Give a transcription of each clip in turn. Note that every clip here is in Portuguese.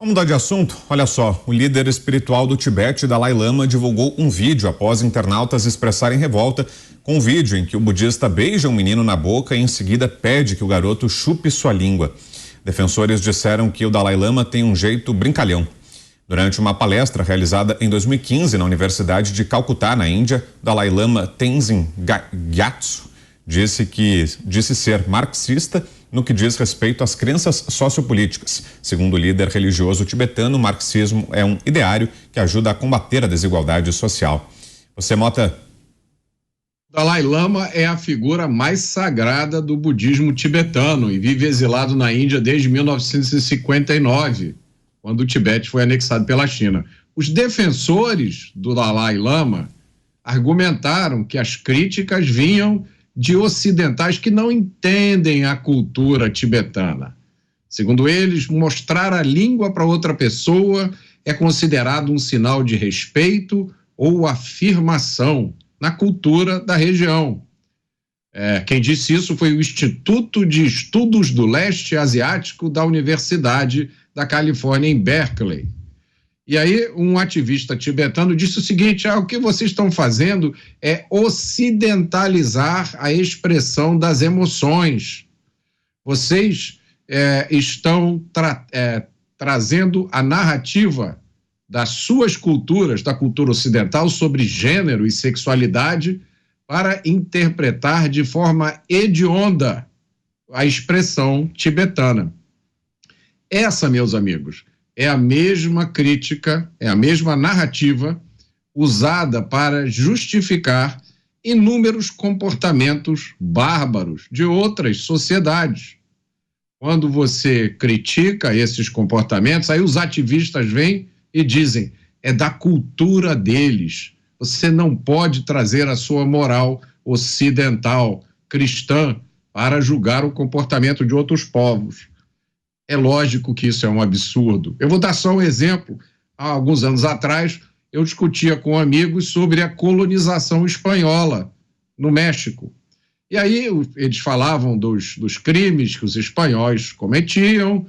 Vamos mudar de assunto? Olha só, o líder espiritual do Tibete, Dalai Lama, divulgou um vídeo após internautas expressarem revolta com um vídeo em que o budista beija um menino na boca e em seguida pede que o garoto chupe sua língua. Defensores disseram que o Dalai Lama tem um jeito brincalhão. Durante uma palestra realizada em 2015 na Universidade de Calcutá, na Índia, Dalai Lama Tenzin Gyatso disse ser marxista no que diz respeito às crenças sociopolíticas. Segundo o líder religioso tibetano, o marxismo é um ideário que ajuda a combater a desigualdade social. Você, Mota? Dalai Lama é a figura mais sagrada do budismo tibetano e vive exilado na Índia desde 1959, quando o Tibete foi anexado pela China. Os defensores do Dalai Lama argumentaram que as críticas vinham de ocidentais que não entendem a cultura tibetana. Segundo eles, mostrar a língua para outra pessoa é considerado um sinal de respeito ou afirmação na cultura da região. Quem disse isso foi o Instituto de Estudos do Leste Asiático da Universidade da Califórnia, em Berkeley. E aí um ativista tibetano disse o seguinte: o que vocês estão fazendo é ocidentalizar a expressão das emoções. Vocês estão trazendo a narrativa das suas culturas, da cultura ocidental, sobre gênero e sexualidade, para interpretar de forma hedionda a expressão tibetana. Essa, meus amigos, é a mesma crítica, é a mesma narrativa usada para justificar inúmeros comportamentos bárbaros de outras sociedades. Quando você critica esses comportamentos, aí os ativistas vêm e dizem: é da cultura deles. Você não pode trazer a sua moral ocidental, cristã, para julgar o comportamento de outros povos. É lógico que isso é um absurdo. Eu vou dar só um exemplo. Há alguns anos atrás, eu discutia com amigos sobre a colonização espanhola no México. E aí eles falavam dos crimes que os espanhóis cometiam,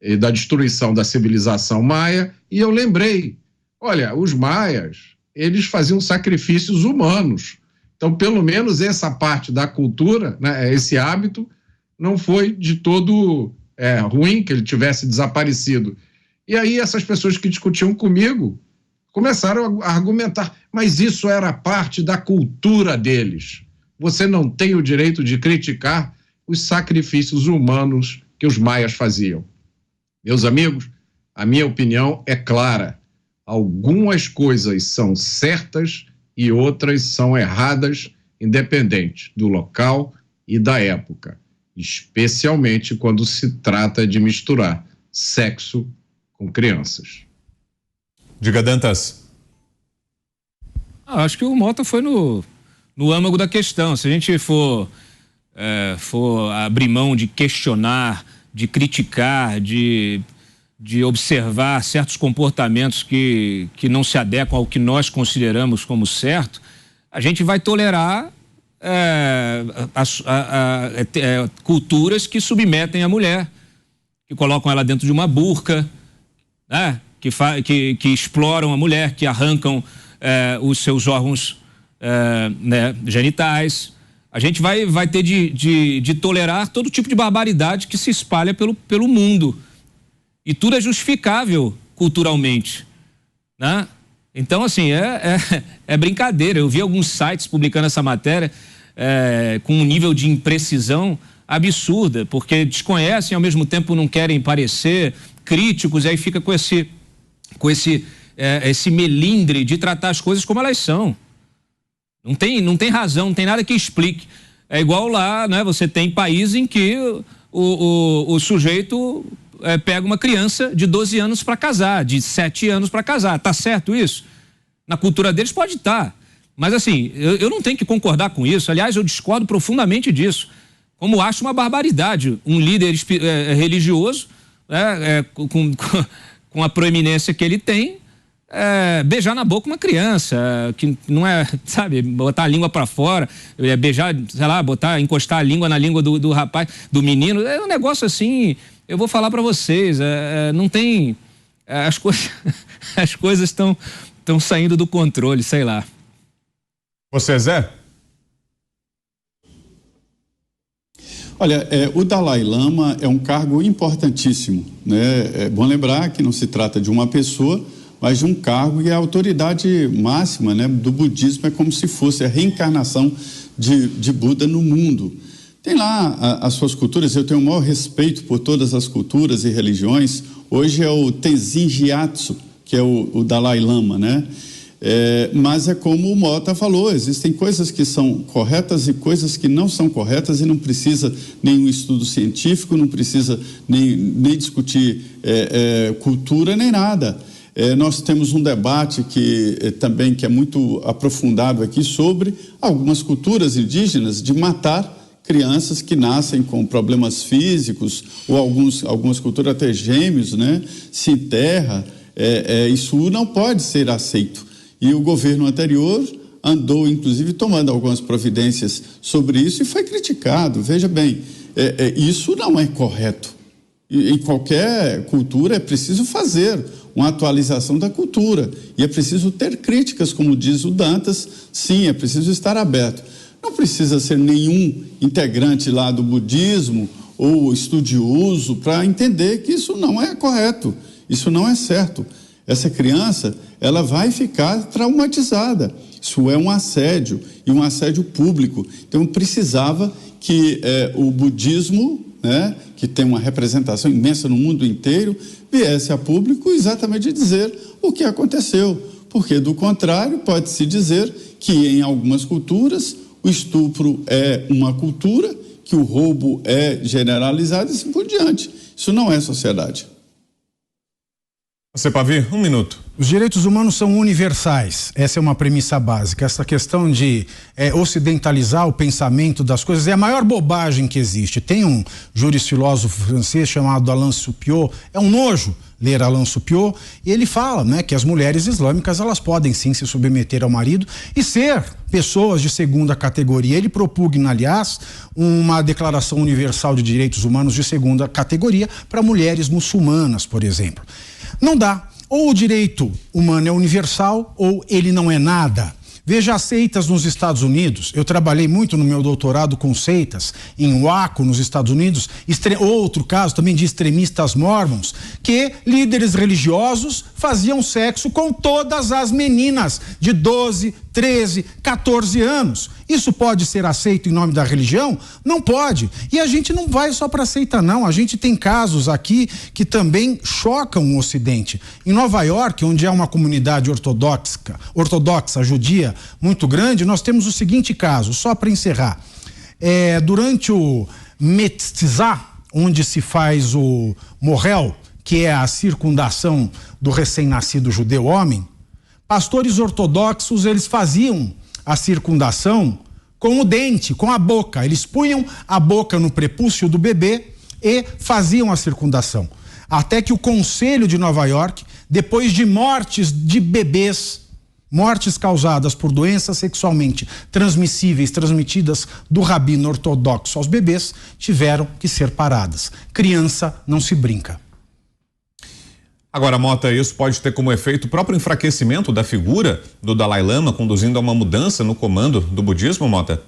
e da destruição da civilização maia, e eu lembrei, olha, os maias, eles faziam sacrifícios humanos. Então, pelo menos essa parte da cultura, né, esse hábito, não foi de todo ruim que ele tivesse desaparecido. E aí essas pessoas que discutiam comigo começaram a argumentar: mas isso era parte da cultura deles. Você não tem o direito de criticar os sacrifícios humanos que os maias faziam. Meus amigos, a minha opinião é clara. Algumas coisas são certas e outras são erradas, independente do local e da época, especialmente quando se trata de misturar sexo com crianças. Diga, Dantas. Acho que o Mota foi no âmago da questão. Se a gente for abrir mão de questionar, de criticar, de observar certos comportamentos que não se adequam ao que nós consideramos como certo, a gente vai tolerar culturas que submetem a mulher, que colocam ela dentro de uma burca, né? que exploram a mulher, que arrancam os seus órgãos genitais. A gente vai ter de tolerar todo tipo de barbaridade que se espalha pelo mundo. E tudo é justificável culturalmente, né? Então, assim, é brincadeira. Eu vi alguns sites publicando essa matéria com um nível de imprecisão absurda, porque desconhecem, ao mesmo tempo não querem parecer críticos, e aí fica com esse melindre de tratar as coisas como elas são. Não tem razão, não tem nada que explique. É igual lá, né? Você tem países em que o sujeito pega uma criança de 12 anos para casar, de 7 anos para casar. Tá certo isso? Na cultura deles pode estar. Mas assim, eu não tenho que concordar com isso. Aliás, eu discordo profundamente disso. Como acho uma barbaridade um líder religioso, com a proeminência que ele tem, beijar na boca uma criança, que não é, sabe, botar a língua para fora, beijar, sei lá, encostar a língua na língua do rapaz, do menino. É um negócio assim, eu vou falar para vocês, não tem as coisas estão saindo do controle, sei lá. Você, Zé? Olha, o Dalai Lama é um cargo importantíssimo, né? É bom lembrar que não se trata de uma pessoa, mas de um cargo e a autoridade máxima, né, do budismo é como se fosse a reencarnação de Buda no mundo. Tem lá as suas culturas, eu tenho o maior respeito por todas as culturas e religiões. Hoje é o Tenzin Gyatso, que é o Dalai Lama, né? Mas é como o Mota falou, existem coisas que são corretas e coisas que não são corretas e não precisa nenhum estudo científico, não precisa nem discutir cultura nem nada. Nós temos um debate que é muito aprofundado aqui sobre algumas culturas indígenas de matar crianças que nascem com problemas físicos ou algumas culturas até gêmeos, né? Se enterra, isso não pode ser aceito. E o governo anterior andou, inclusive, tomando algumas providências sobre isso e foi criticado. Veja bem, isso não é correto. Em qualquer cultura é preciso fazer uma atualização da cultura e é preciso ter críticas, como diz o Dantas. Sim, é preciso estar aberto. Não precisa ser nenhum integrante lá do budismo ou estudioso para entender que isso não é correto, isso não é certo. Essa criança, ela vai ficar traumatizada. Isso é um assédio, e um assédio público. Então, precisava que o budismo, né, que tem uma representação imensa no mundo inteiro, viesse a público exatamente dizer o que aconteceu. Porque, do contrário, pode-se dizer que em algumas culturas o estupro é uma cultura, que o roubo é generalizado e assim por diante. Isso não é sociedade. Você, Pavi, 1 minuto. Os direitos humanos são universais, essa é uma premissa básica. Essa questão de ocidentalizar o pensamento das coisas é a maior bobagem que existe. Tem um jurisfilósofo francês chamado Alain Soupiot, é um nojo ler Alain Soupiot, e ele fala, né, que as mulheres islâmicas elas podem sim se submeter ao marido e ser pessoas de segunda categoria. Ele propugna, aliás, uma declaração universal de direitos humanos de segunda categoria para mulheres muçulmanas, por exemplo. Não dá. Ou o direito humano é universal ou ele não é nada. Veja as seitas nos Estados Unidos. Eu trabalhei muito no meu doutorado com seitas em Waco, nos Estados Unidos. Outro caso também de extremistas mormons, que líderes religiosos faziam sexo com todas as meninas de 12, 13, 14 anos. Isso pode ser aceito em nome da religião? Não pode. E a gente não vai só para seita, não. A gente tem casos aqui que também chocam o Ocidente. Em Nova York, onde é uma comunidade ortodoxa judia muito grande, nós temos o seguinte caso, só para encerrar. Durante o Metzizá, onde se faz o Mohel, que é a circundação do recém-nascido judeu homem, pastores ortodoxos, eles faziam a circundação com o dente, com a boca. Eles punham a boca no prepúcio do bebê e faziam a circundação. Até que o Conselho de Nova York, depois de mortes de bebês, mortes causadas por doenças sexualmente transmissíveis, transmitidas do rabino ortodoxo aos bebês, tiveram que ser paradas. Criança não se brinca. Agora, Mota, isso pode ter como efeito o próprio enfraquecimento da figura do Dalai Lama, conduzindo a uma mudança no comando do budismo, Mota?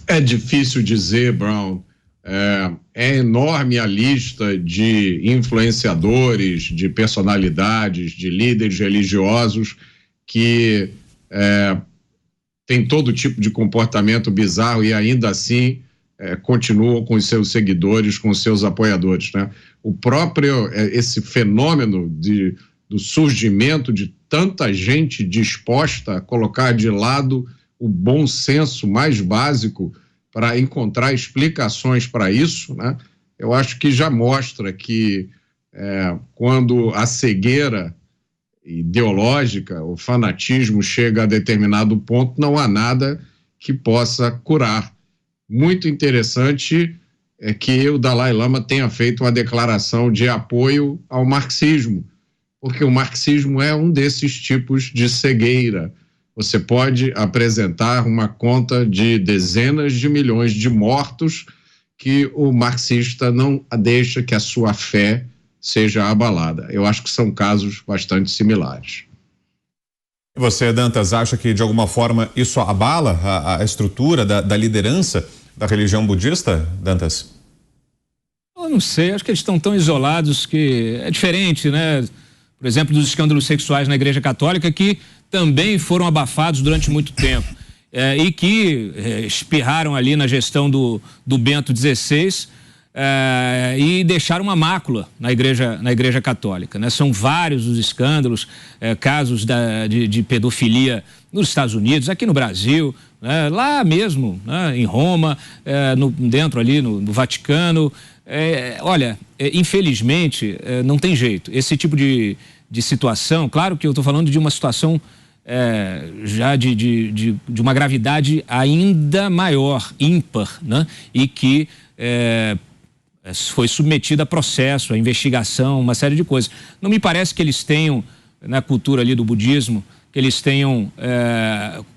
É difícil dizer, Brown. É enorme a lista de influenciadores, de personalidades, de líderes religiosos que têm todo tipo de comportamento bizarro e ainda assim continuam com os seus seguidores, com os seus apoiadores, né? O próprio, esse fenômeno do surgimento de tanta gente disposta a colocar de lado o bom senso mais básico para encontrar explicações para isso, né? Eu acho que já mostra que quando a cegueira ideológica, o fanatismo chega a determinado ponto, não há nada que possa curar. Muito interessante é que o Dalai Lama tenha feito uma declaração de apoio ao marxismo, porque o marxismo é um desses tipos de cegueira. Você pode apresentar uma conta de dezenas de milhões de mortos que o marxista não deixa que a sua fé seja abalada. Eu acho que são casos bastante similares. E você, Dantas, acha que de alguma forma isso abala a estrutura da liderança da religião budista, Dantas? Eu não sei, acho que eles estão tão isolados que é diferente, né? Por exemplo, dos escândalos sexuais na Igreja Católica, que também foram abafados durante muito tempo e que espirraram ali na gestão do Bento XVI e deixaram uma mácula na Igreja Católica, né? São vários os escândalos, casos de pedofilia nos Estados Unidos, aqui no Brasil, né? Lá mesmo, né? Em Roma, dentro ali no Vaticano. Olha, infelizmente, não tem jeito. Esse tipo de situação, claro que eu estou falando de uma situação já de uma gravidade ainda maior, ímpar, né? E que foi submetida a processo, a investigação, uma série de coisas. Não me parece que eles tenham, na cultura ali do budismo, que eles tenham,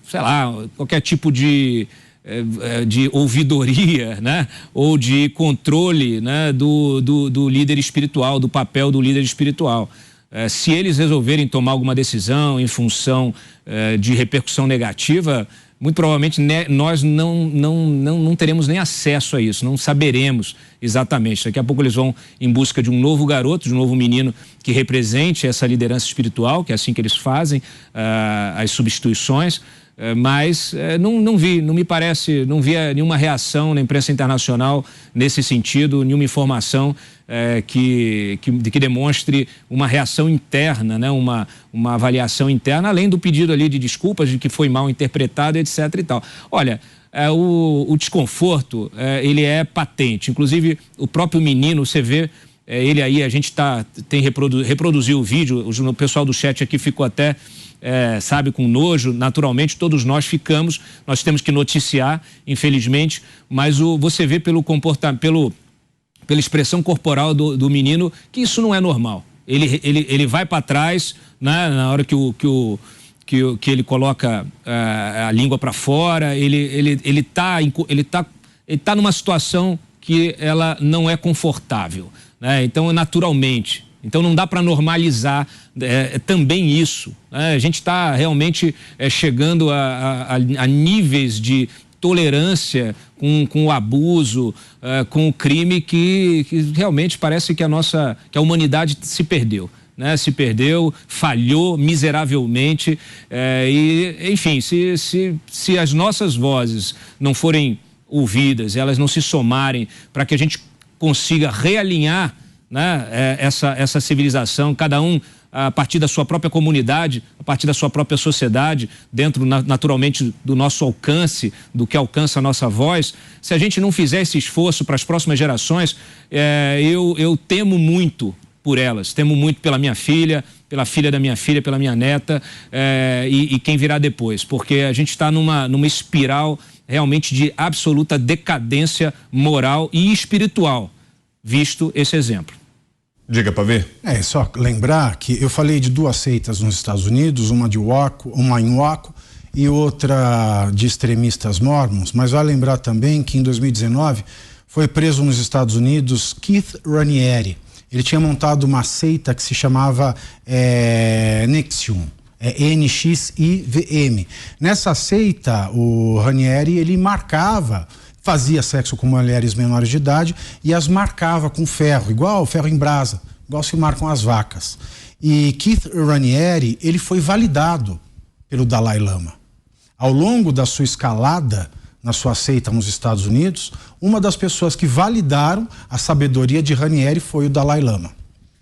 sei lá, qualquer tipo de ouvidoria, né? Ou de controle, né? do líder espiritual, do papel do líder espiritual. Se eles resolverem tomar alguma decisão em função de repercussão negativa, muito provavelmente nós não teremos nem acesso a isso, não saberemos exatamente. Daqui a pouco eles vão em busca de um novo garoto, de um novo menino que represente essa liderança espiritual, que é assim que eles fazem as substituições. Mas não me parece, não via nenhuma reação na imprensa internacional nesse sentido, nenhuma informação que demonstre uma reação interna, né? Uma avaliação interna, além do pedido ali de desculpas de que foi mal interpretado, etc. e tal. Olha, o desconforto, ele é patente. Inclusive, o próprio menino, você vê, ele aí, a gente reproduziu o vídeo, o pessoal do chat aqui ficou até... sabe, com nojo, naturalmente todos nós ficamos, nós temos que noticiar, infelizmente, mas você vê pelo comportamento, pela expressão corporal do menino, que isso não é normal. Ele vai para trás, né, na hora que ele coloca a língua para fora, ele tá numa situação que ela não é confortável, né? Então, naturalmente. Então não dá para normalizar também isso, né? A gente está realmente chegando a níveis de tolerância com o abuso, com o crime que realmente parece que a humanidade se perdeu, né? Se perdeu, falhou miseravelmente e, enfim, se as nossas vozes não forem ouvidas, elas não se somarem para que a gente consiga realinhar, né, essa civilização, cada um a partir da sua própria comunidade, a partir da sua própria sociedade, dentro naturalmente do nosso alcance, do que alcança a nossa voz. Se a gente não fizer esse esforço para as próximas gerações, eu temo muito por elas, temo muito pela minha filha, pela filha da minha filha, pela minha neta e quem virá depois, porque a gente está numa espiral realmente de absoluta decadência moral e espiritual, visto esse exemplo. Diga, Pavê. Só lembrar que eu falei de duas seitas nos Estados Unidos, uma em Waco e outra de extremistas mormons, mas vale lembrar também que em 2019 foi preso nos Estados Unidos Keith Raniere. Ele tinha montado uma seita que se chamava NXIVM, NXIVM. Nessa seita, o Raniere, ele fazia sexo com mulheres menores de idade e as marcava com ferro, igual ferro em brasa, igual se marcam as vacas. E Keith Raniere, ele foi validado pelo Dalai Lama. Ao longo da sua escalada na sua seita nos Estados Unidos, uma das pessoas que validaram a sabedoria de Raniere foi o Dalai Lama.